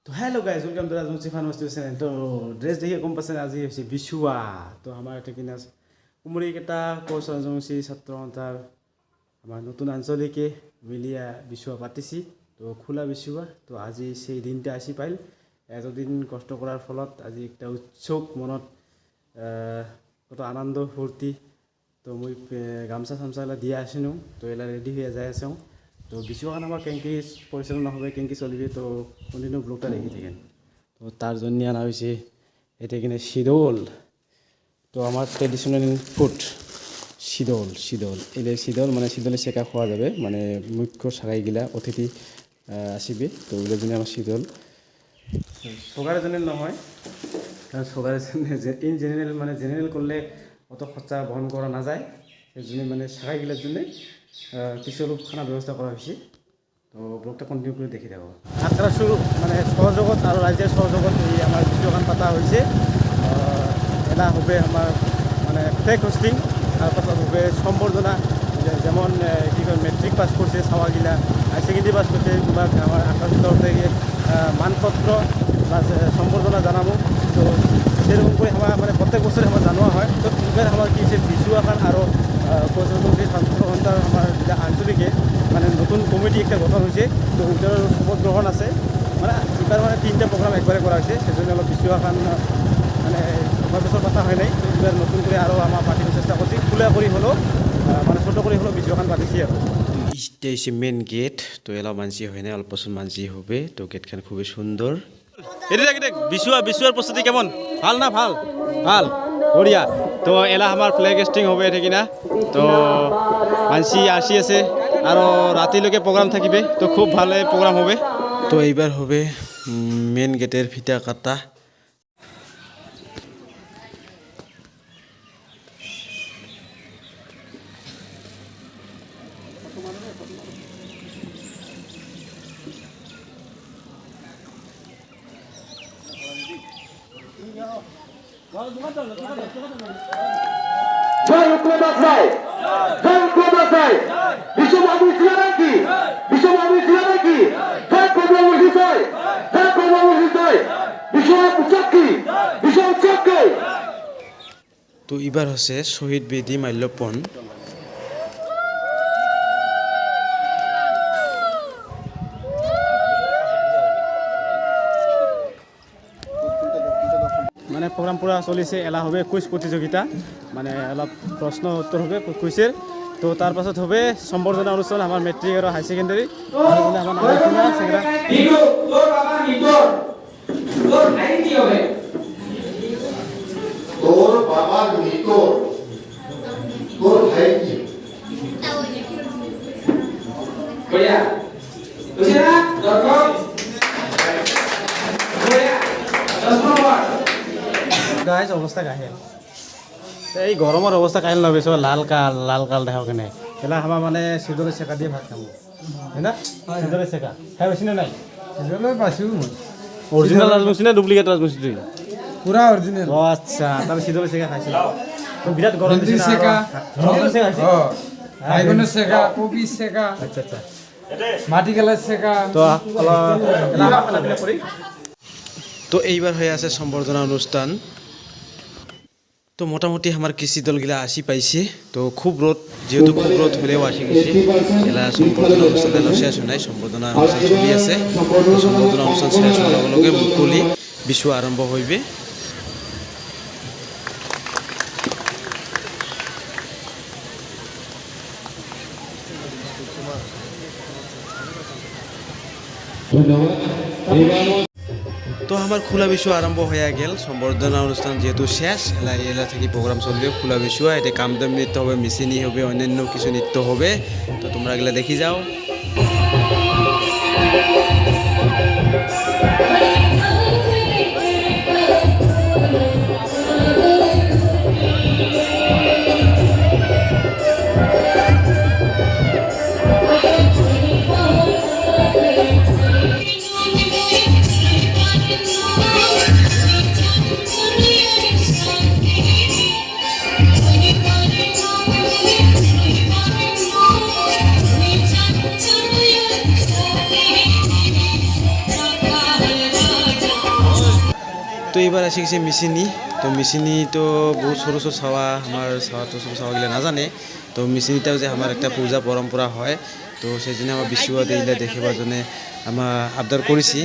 তো hello guys welcome to Rajbanshi farmers channel. তো dress দেখে গম পাইছে আজি হৈছে বিচুৱা। তো আমাৰ এটা কিনা কুমৰীকেইটা কোচ ৰাজবংশী ছাত্ৰ সন্থাৰ আমাৰ নতুন আঞ্চলিকে মিলিয়া বিচুৱা পাতিছি। তো খোলা বিচুৱা। তো আজি সেই দিনটা আসি পাইল। এতদিন কষ্ট কৰাৰ ফলত আজি একটা উৎসুক মনত কত আনন্দ ফূৰ্তি। তো মই গামছা চামচাবিলাক দিয়া আছিলোঁ। তো এলা ৰেডি হৈ যাই আছোঁ। তো বিচুৱাখন আমাৰ কেনেকৈ পৰিচালনা হবে কেনেকৈ চলিবে তো কন্টিনিউ ব্লগটা দেখি থাকেন। তো তার জন্য আনা হয়েছে এটা কিনে শীতল। তো আমার ট্রেডিশনাল ফুড শীতল এলে শীতল মানে শীতলে শেখা খাওয়া যাবে মানে মুখ্য সারাইগিলা অতিথি আসবে। তো ওগুলোর জন্য আমার শীতল সুগারের জন্য নহয়, কারণ সুগারের জন্য ইন জেনারেল মানে জেনারেল করলে অত খরচা বহন করা না যায়। সেই জন্য মানে সারাইগিলার জন্য কিছু অলপ খানা ব্যবস্থা করা হয়েছে। তো ব্লগটা কন্টিনিউ করে দেখি থাকো। আগ্রাসু মানে সহযোগত আর রাজ্যের সহযোগত এই আমার ভিডিওখান পাতা হয়েছে। এটা হবে আমার মানে ফ্লেগ হোস্টিং, তারপর হবে সম্বর্ধনা। যেমন কি করে মেট্রিক পাস করছে সাওয়াগিলা, হাই সেকেন্ডারি পাস করছে কিংবা আমার আকাশ থেকে মানপত্র বা সম্বর্ধনা জানাবো। তো সেরকম করে আমার মানে প্রত্যেক বছরে আমার জানোয়া হয়। তো এবার আমার কি বিচুৱাখান আৰু কোচরাজবংশী ছাত্র সন্থার আমার যেটা আঞ্চলিকে মানে নতুন কমিটি একটা গঠন হয়েছে। তো ওইটার শপথ গ্রহণ আছে মানে এবার মানে 3টা প্রোগ্রাম একবারে করা হয়েছে। সেজন্য অলপ বিচুৱাখান মানে বছর কথা হয় নাই। তো এবার নতুন করে আরও আমার পাতির চেষ্টা করছি। খোলা করে হলো মানে ছোটো করে হলো বিচুৱাখান পাতিছি আর এইটা হচ্ছে মেন গেট। তো এলাও মানসি হয় না, অল্প মানসি হবে। তো গেটখান খুবই সুন্দর। এটা দেখ দেখ বিচুৱাৰ প্রস্তুতি কেমন, ভাল না? ভাল ভাল বঢ়িয়া। তো এলা আমার ফ্ল্যাগ হোস্টিং হবে এটা কিনা। তো মানসি আসি আছে আর রাতিলৈকে প্রোগ্রাম থাকিবে। তো খুব ভালো প্রোগ্রাম হবে। তো এইবার হবে মেন গেটের ফিতা কাটা। জয় উত্তরদাসাই, জয় উত্তরদাসাই, বিশ্ববাবু ছিল নাকি? বিশ্ববাবু ছিল নাকি? জয় কমলাবতী জয়, জয় কমলাবতী জয়, বিশ্ব উচ্চকি, বিশ্ব উচ্চকি। তো এবার হচ্ছে শহীদ বেদী মাল্যপন। মানে প্রোগ্রাম পুরা চলিছে। এলা হবে কুইজ প্রতিযোগিতা, মানে অলপ প্রশ্ন উত্তর হবে কুইজের। তো তার পাছত হবে সম্বর্ধনা অনুষ্ঠান আমার মেট্রিক আর হাই সেকেন্ডারি। তোর বাবার নিকট তোর ভাই কি? বড়িয়া বুঝিনা দর্শক বড়িয়া 10 নম্বর গাইজ অবস্থা কাহিল এই গরমের অবস্থা কাহিল নবে। সব লাল কাল দেখা কেনে এলা আমার মানে সিঁদুরে শেখা দিয়ে ভাত খাবো, তাই না? সিঁদুরে শেখা খাই পাইছি না নাই? অরিজিনাল রাজবংশী না ডুপ্লিকেট রাজবংশী? তুই পুরা অরিজিনাল। ও আচ্ছা, তাহলে সিঁদুরে শেখা খাইছিল। তো বিরাট গরম দিছে না? শেখা সিঁদুরে শেখা খাইছি। বাইগনের শেখা, কবি শেখা, আচ্ছা আচ্ছা। মাটি গেলার শেখা। তো তো এইবার হয়ে আছে সম্বর্ধনা অনুষ্ঠান। তো মোটামুটি আমার কৃষি দলগুলা আসি পাইছে। তো খুব রোদ, যেহেতু খুব রোদ হলেও আসি গেছে। এলা সম্বর্ধনা অনুষ্ঠান শেষ হয় নাই, সম্বর্ধনা অনুষ্ঠান চলি আছে। সম্বর্ধনা অনুষ্ঠান শেষ হওয়ার লগে লগে মুকলি বিচুৱা আরম্ভ হইবে। তো আমার খোলা বিচুৱা আরম্ভ হয়ে গেল। সম্বর্ধনা অনুষ্ঠান যেহেতু শেষ, এলা থেকে প্রোগ্রাম চলবে। খোলা বিচুৱা এটা কামদেব নৃত্য হবে, মিচিনি হবে, অন্যান্য কিছু নৃত্য হবে। তো তোমরা এগুলা দেখি যাও। এইবাৰ আসি গেছে মিচিনি তো মিচিনি তো বহুত সৰু সৰু চাৱা আমাৰ চাৱাটো সৰু চাৱাগিলা নাজানে তো মিচিনিটাও যে আমাৰ একটা পূজা পৰম্পৰা হয় তো সেইজনে আমাৰ বিশুৱা দিলে দেখিবা জনে আমাৰ আবদার কৰিছি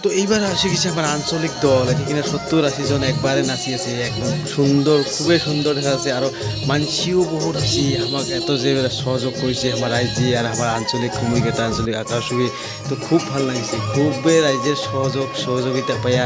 তো এইবার আসে গেছে আমার আঞ্চলিক দল এখানে 70-80 জন একবারে নাচি আছে একদম সুন্দর খুবই সুন্দর দেখা যাচ্ছে আর মানসিও বহুত আছে আমাকে এত যে সহযোগ করেছে আমার রাজ্যে আর আমার আঞ্চলিক কমিউনিকেটার আঞ্চলিক আকাশবী তো খুব ভাল লাগিছে খুবই রাজ্যের সহযোগিতা পাইয়া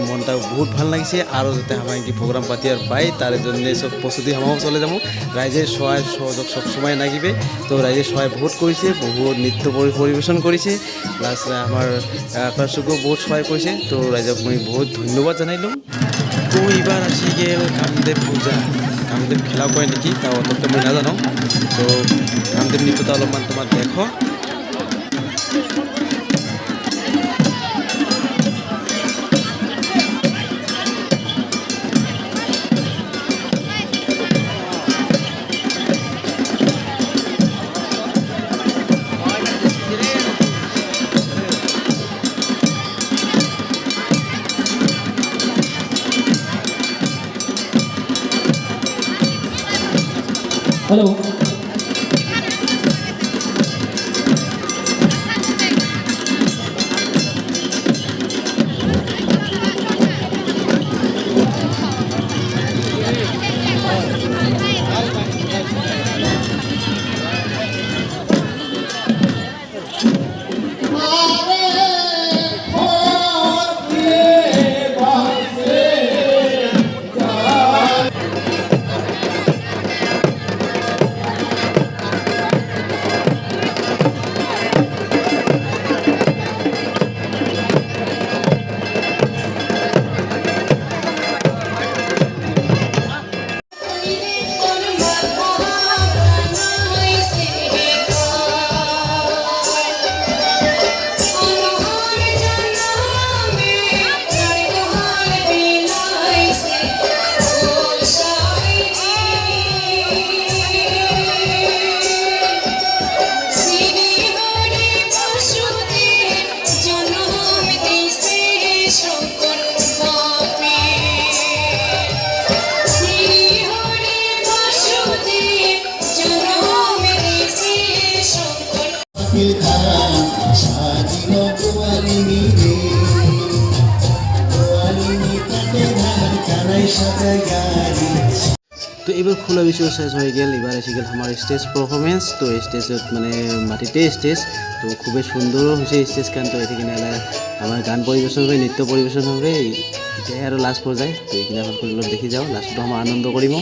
মনটা বহুত ভাল লাগিছে আর যাতে আমার কি প্রোগ্রাম পাতি আর পাই তার জন্য সব প্রস্তুতি আমাও চলে যাবো রাজ্যের সহায় সহযোগ সবসময় লাগিবে তো রাজ্যের সহায় বহুত করেছে বহুত নৃত্য পরিবেশন করেছে প্লাস আমার আকাশকেও বহুত সহায় কৰিছে তো ৰাইজক মই বহুত ধন্যবাদ জনাইলোঁ তো এইবাৰ আসি গেল কামদেৱ পূজা কামদেৱ খেলাও কৰে নেকি তাৰ অতকৈ মই নাজানো তো কামদেৱ নৃত্যটা অলপমান তোমাৰ দেখো Hello. তো এইবাৰ খোলা বিশ্বর শেষ হয়ে গেল এবার এসে গেল আমার স্টেজ পারফরমেন্স তো স্টেজত মানে মাটিতে স্টেজ তো খুবই সুন্দর হয়েছে স্টেজ গান তো এখানে আমার গান পরিবেশন হবে নৃত্য পরিবেশন হবে এটাই আর লাস্ট পর্যায়ে তো এইখানে সকল দেখি যাও লাস্টটো আমার আনন্দ করিম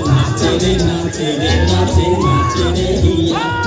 নাচে রে নাচে রে নাচে নাচে রে হিয়া